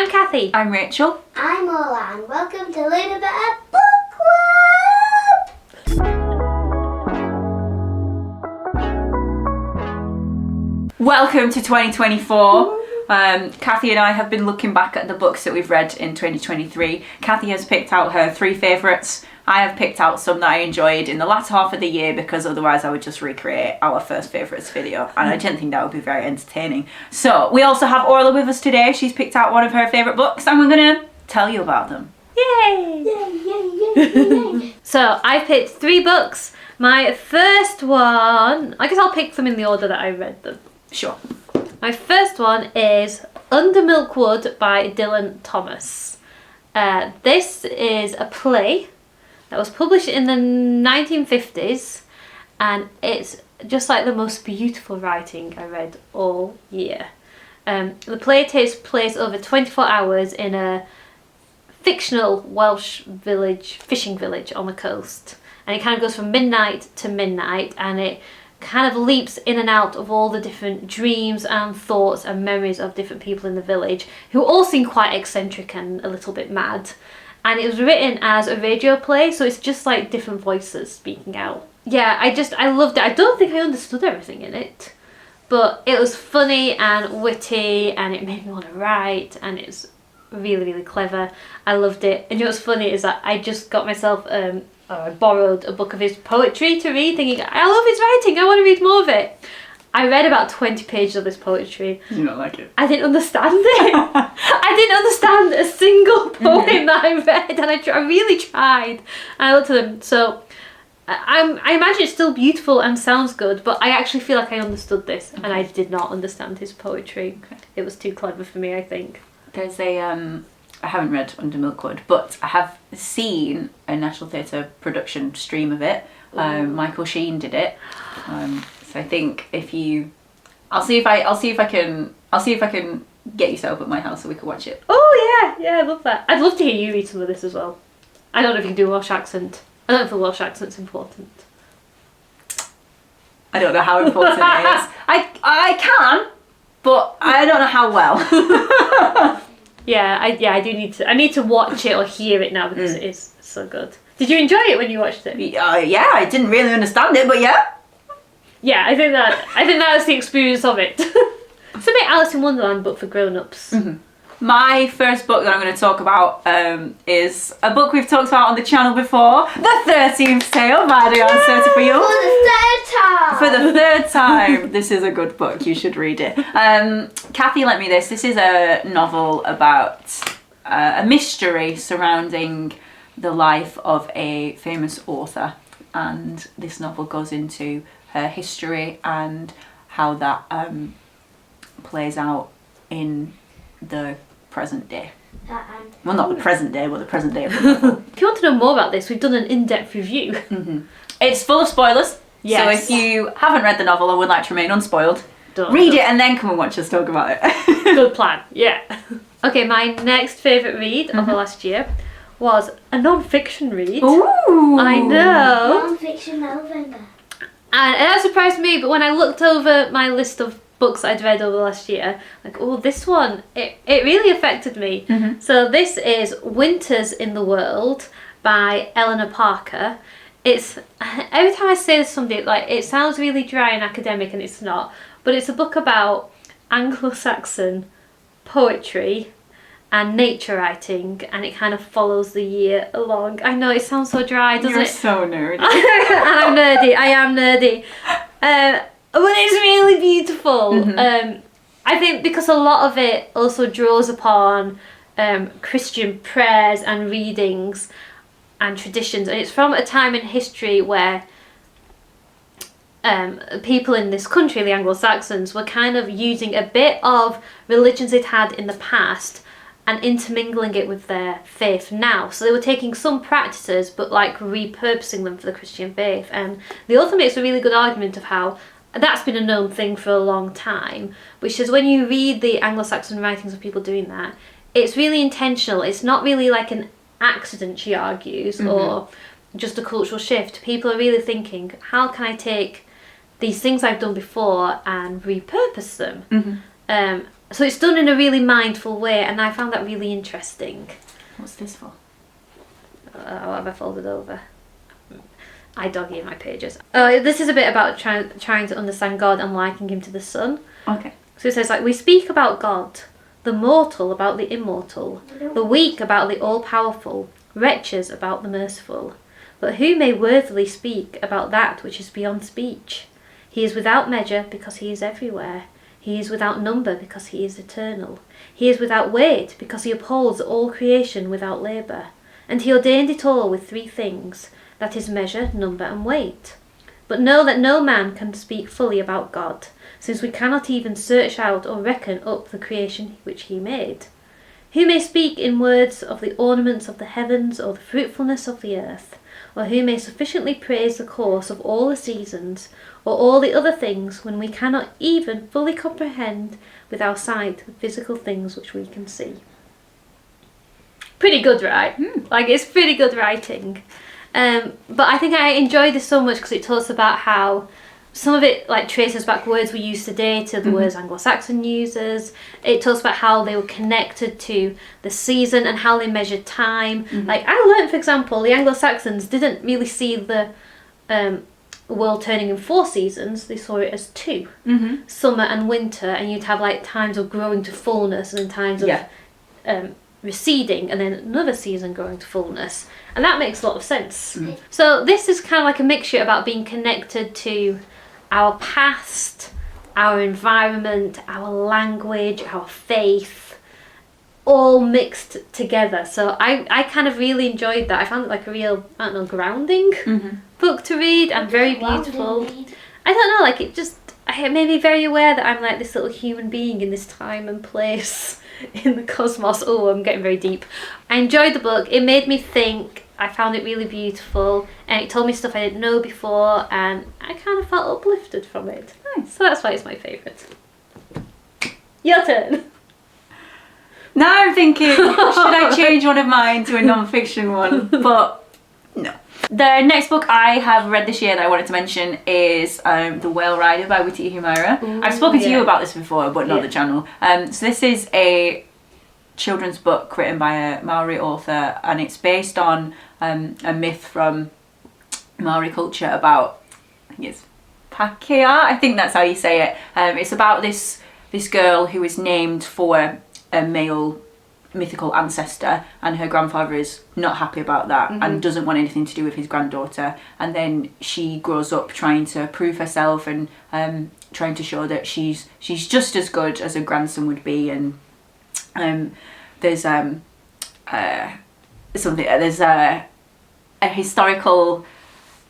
I'm Cathy. I'm Rachel. I'm Ola, and welcome to Little Bit of Book Club! Welcome to 2024. Cathy and I have been looking back at the books that we've read in 2023. Cathy has picked out her 3 favourites. I have picked out some that I enjoyed in the latter half of the year because otherwise I would just recreate our first favourites video and I didn't think that would be very entertaining. So we also have Orla with us today. She's picked out one of her favourite books and we're going to tell you about them. Yay! Yay, yay, yay, yay. So I picked 3 books. My first one, I guess I'll pick them in the order that I read them. Sure. My first one is Under Milkwood by Dylan Thomas. This is a play that was published in the 1950s and it's just like the most beautiful writing I read all year. The play takes place over 24 hours in a fictional Welsh village, fishing village on the coast, and it kind of goes from midnight to midnight and it kind of leaps in and out of all the different dreams and thoughts and memories of different people in the village who all seem quite eccentric and a little bit mad. And it was written as a radio play, so it's just like different voices speaking out. Yeah, I loved it. I don't think I understood everything in it, but it was funny and witty and it made me want to write and it's really, really clever. I loved it. And you know what's funny is that I just got myself, I borrowed a book of his poetry to read thinking, I love his writing, I want to read more of it. I read about 20 pages of this poetry. Did you not like it? I didn't understand it. I didn't understand a single poem that I read, and I really tried. And I looked at them, so I imagine it's still beautiful and sounds good, but I actually feel like I understood this, and I did not understand his poetry. Okay. It was too clever for me, I think. There's a, I haven't read Under Milkwood, but I have seen a National Theatre production stream of it. Michael Sheen did it. So I think if you, I'll see if I can get you set up at my house so we can watch it. Oh yeah, I love that. I'd love to hear you read some of this as well. I don't know if you can do a Welsh accent. I don't know if the Welsh accent's important. I don't know how important it is. I can, but I don't know how well. Yeah, I do need to. I need to watch it or hear it now because it is so good. Did you enjoy it when you watched it? Yeah, I didn't really understand it, but yeah. Yeah, I think that was the experience of it. It's a bit Alice in Wonderland, but for grown-ups. Mm-hmm. My first book that I'm going to talk about is a book we've talked about on the channel before, The 13th Tale by Diane Sotomayor. For the third time! For the 3rd time. This is a good book, you should read it. Cathy lent me this. This is a novel about a mystery surrounding the life of a famous author, and this novel goes into her history and how that plays out in the present day. Well, not the present day, but the present day of the novel. If you want to know more about this, we've done an in-depth review. Mm-hmm. It's full of spoilers, Yes. so if you haven't read the novel and would like to remain unspoiled, read it and then come and watch us talk about it. Good plan, yeah. Okay, my next favourite read of the last year was a non-fiction read. Ooh! I know. Non-fiction November. And that surprised me, but when I looked over my list of books I'd read over the last year, like, oh, this one, it really affected me. Mm-hmm. So this is Winters in the World by Eleanor Parker. It's, every time I say this to somebody, like, it sounds really dry and academic, and it's not, but it's a book about Anglo-Saxon poetry and nature writing, and it kind of follows the year along. I know it sounds so dry, doesn't You're it? so nerdy. And I'm nerdy. I am nerdy. But it's really beautiful. Mm-hmm. I think because a lot of it also draws upon Christian prayers and readings and traditions, and it's from a time in history where people in this country, the Anglo-Saxons, were kind of using a bit of religions they'd had in the past and intermingling it with their faith now. So they were taking some practices but like repurposing them for the Christian faith. And the author makes a really good argument of how that's been a known thing for a long time, which is when you read the Anglo-Saxon writings of people doing that, it's really intentional. It's not really like an accident, she argues, or just a cultural shift. People are really thinking, how can I take these things I've done before and repurpose them? So it's done in a really mindful way, and I found that really interesting. What's this for? What have I folded over? I dog eat my pages. This is a bit about trying to understand God and likening him to the sun. Okay. So it says, like, we speak about God, the mortal about the immortal, the weak about the all-powerful, wretches about the merciful. But who may worthily speak about that which is beyond speech? He is without measure because he is everywhere. He is without number because he is eternal. He is without weight because he upholds all creation without labour. And he ordained it all with 3 things, that is measure, number and weight. But know that no man can speak fully about God, since we cannot even search out or reckon up the creation which he made. Who may speak in words of the ornaments of the heavens or the fruitfulness of the earth? Or who may sufficiently praise the course of all the seasons, or all the other things, when we cannot even fully comprehend with our sight the physical things which we can see? Pretty good, right? Like, it's pretty good writing. But I think I enjoyed this so much because it talks about how some of it like traces back words we use today to the words Anglo-Saxon users. It talks about how they were connected to the season and how they measured time. Like, I learned, for example, the Anglo-Saxons didn't really see the world turning in 4 seasons. They saw it as 2, summer and winter, and you'd have like times of growing to fullness and then times of receding, and then another season growing to fullness. And that makes a lot of sense. So this is kind of like a mixture about being connected to our past, our environment, our language, our faith, all mixed together. So I kind of really enjoyed that. I found it like a real, I don't know, grounding book to read, and very beautiful. I don't know, like it made me very aware that I'm like this little human being in this time and place in the cosmos. Oh, I'm getting very deep. I enjoyed the book. It made me think. I found it really beautiful, and it told me stuff I didn't know before, and I kind of felt uplifted from it. Nice. So that's why it's my favourite. Your turn. Now I'm thinking, should I change one of mine to a non-fiction one? But no. The next book I have read this year that I wanted to mention is The Whale Rider by Witi Ihumura. I've spoken to you about this before, but not the channel. So this is a children's book written by a Maori author, and it's based on a myth from Maori culture about, I think it's Pakea, I think that's how you say it. It's about this girl who is named for a male mythical ancestor, and her grandfather is not happy about that and doesn't want anything to do with his granddaughter, and then she grows up trying to prove herself and trying to show that she's just as good as her grandson would be. And there's a historical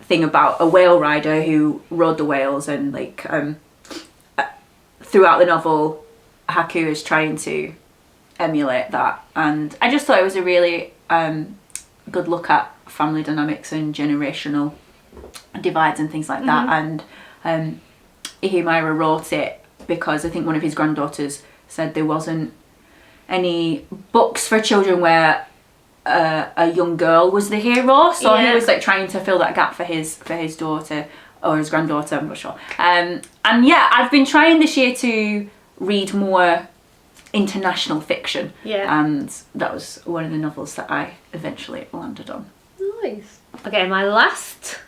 thing about a whale rider who rode the whales, and like throughout the novel Haku is trying to emulate that, and I just thought it was a really good look at family dynamics and generational divides and things like that. And Ihumura wrote it because I think one of his granddaughters said there wasn't any books for children where a young girl was the hero, so he was like trying to fill that gap for his daughter or his granddaughter, I'm not sure. And yeah, I've been trying this year to read more international fiction, and that was one of the novels that I eventually landed on. Nice. Okay, my last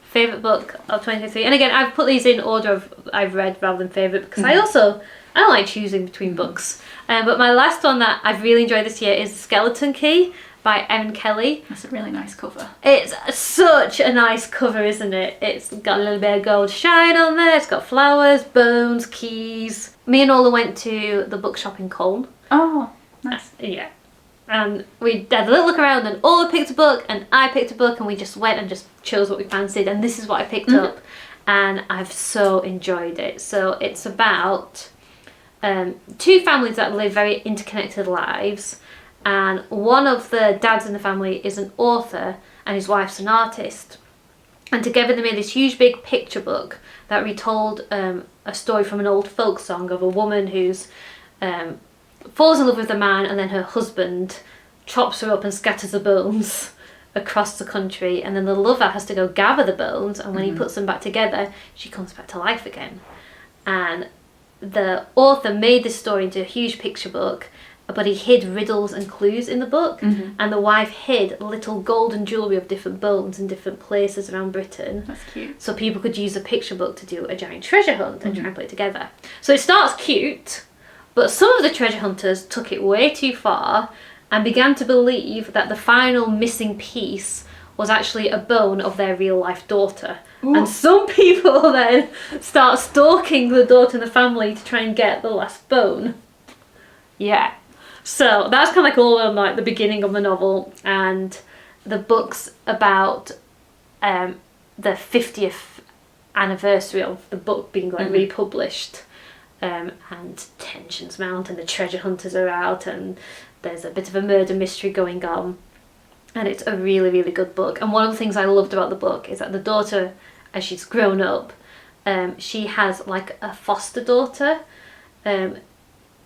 favourite book of 2023, and again I've put these in order of I've read rather than favourite, because I don't like choosing between books, but my last one that I've really enjoyed this year is Skeleton Key by Erin Kelly. That's a really nice cover. It's such a nice cover, isn't it? It's got a little bit of gold shine on there, it's got flowers, bones, keys. Me and Ola went to the bookshop in Colne. Oh, nice. Yeah. And we had a little look around, and Ola picked a book and I picked a book, and we just went and just chose what we fancied, and this is what I picked up, and I've so enjoyed it. So it's about 2 families that live very interconnected lives, and one of the dads in the family is an author and his wife's an artist, and together they made this huge big picture book that retold a story from an old folk song of a woman who's falls in love with a man, and then her husband chops her up and scatters the bones across the country, and then the lover has to go gather the bones, and when he puts them back together she comes back to life again. And the author made this story into a huge picture book, but he hid riddles and clues in the book, and the wife hid little golden jewellery of different bones in different places around Britain. That's cute. So people could use the picture book to do a giant treasure hunt and try and put it together. So it starts cute, but some of the treasure hunters took it way too far and began to believe that the final missing piece was actually a bone of their real life daughter. Ooh. And some people then start stalking the daughter and the family to try and get the last bone. Yeah. So that's kind of like all on like the beginning of the novel, and the book's about the 50th anniversary of the book being like republished, and tensions mount and the treasure hunters are out and there's a bit of a murder mystery going on, and it's a really, really good book. And one of the things I loved about the book is that the daughter, as she's grown up, she has like a foster daughter,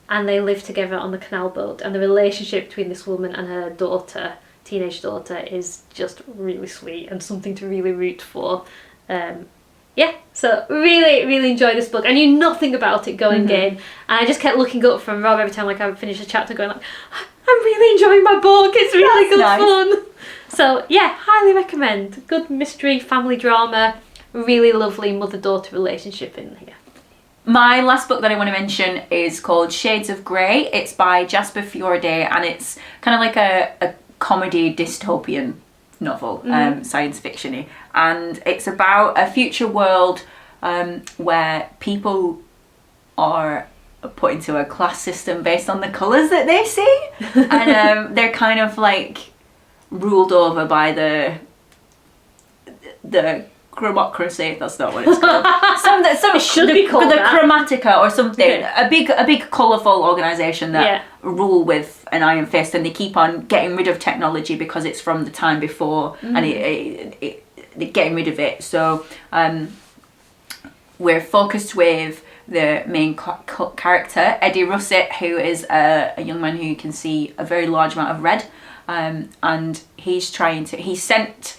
and they live together on the canal boat, and the relationship between this woman and her daughter, teenage daughter, is just really sweet and something to really root for. Yeah, so really, really enjoyed this book. I knew nothing about it going in, and I just kept looking up from Rob every time like I would finish a chapter, going like, I'm really enjoying my book, it's really good fun. So yeah, highly recommend. Good mystery, family drama, really lovely mother-daughter relationship in here. My last book that I want to mention is called Shades of Grey. It's by Jasper Fjorday, and it's kind of like a comedy dystopian novel, science fiction-y. And it's about a future world where people are put into a class system based on the colours that they see. And they're kind of like ruled over by the Chromocracy, that's not what it's called. It should be called the Chromatica or something. Okay. A big colourful organisation that rule with an iron fist, and they keep on getting rid of technology because it's from the time before, and they're getting rid of it. So we're focused with the main character, Eddie Russet, who is a young man who can see a very large amount of red, and he's sent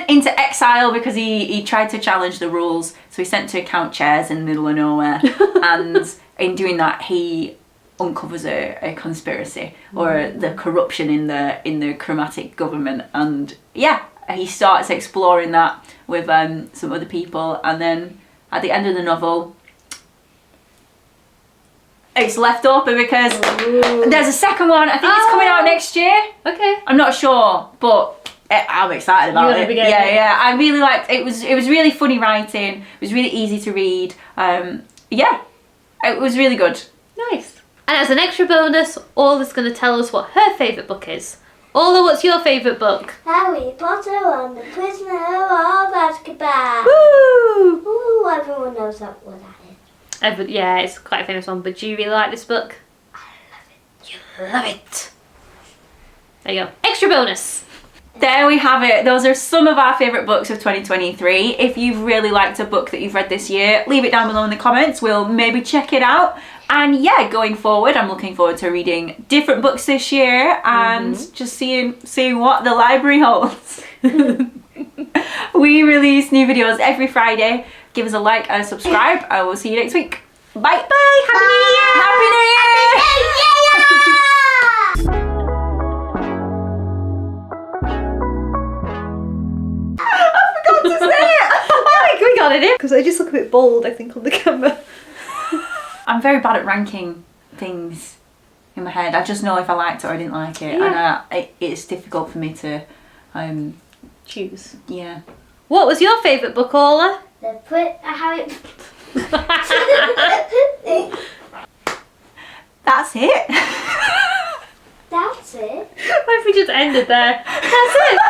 into exile because he tried to challenge the rules. So he's sent to count chairs in the middle of nowhere. And in doing that, he uncovers a conspiracy or the corruption in the chromatic government. And yeah, he starts exploring that with some other people. And then at the end of the novel, it's left open because there's a second one. I think it's coming out next year. Okay. I'm not sure, but I'm excited about it. Yeah. I really liked it. It was really funny writing. It was really easy to read. Yeah, it was really good. Nice. And as an extra bonus, Orla's going to tell us what her favourite book is. Orla, what's your favourite book? Harry Potter and the Prisoner of Azkaban. Woo! Ooh, everyone knows what that is. Yeah, it's quite a famous one. But do you really like this book? I love it. You love it. There you go. Extra bonus. There we have it. Those are some of our favourite books of 2023. If you've really liked a book that you've read this year, leave it down below in the comments. We'll maybe check it out. And yeah, going forward, I'm looking forward to reading different books this year and just seeing what the library holds. We release new videos every Friday. Give us a like and a subscribe. I will see you next week. Bye. Bye. Happy New Year. Happy New Year. We got it in because I just look a bit bold, I think, on the camera. I'm very bad at ranking things in my head. I just know if I liked it or I didn't like it, and it's difficult for me to choose. Yeah. What was your favourite book, Orla? Harry. That's it. That's it. What if we just ended there? That's it.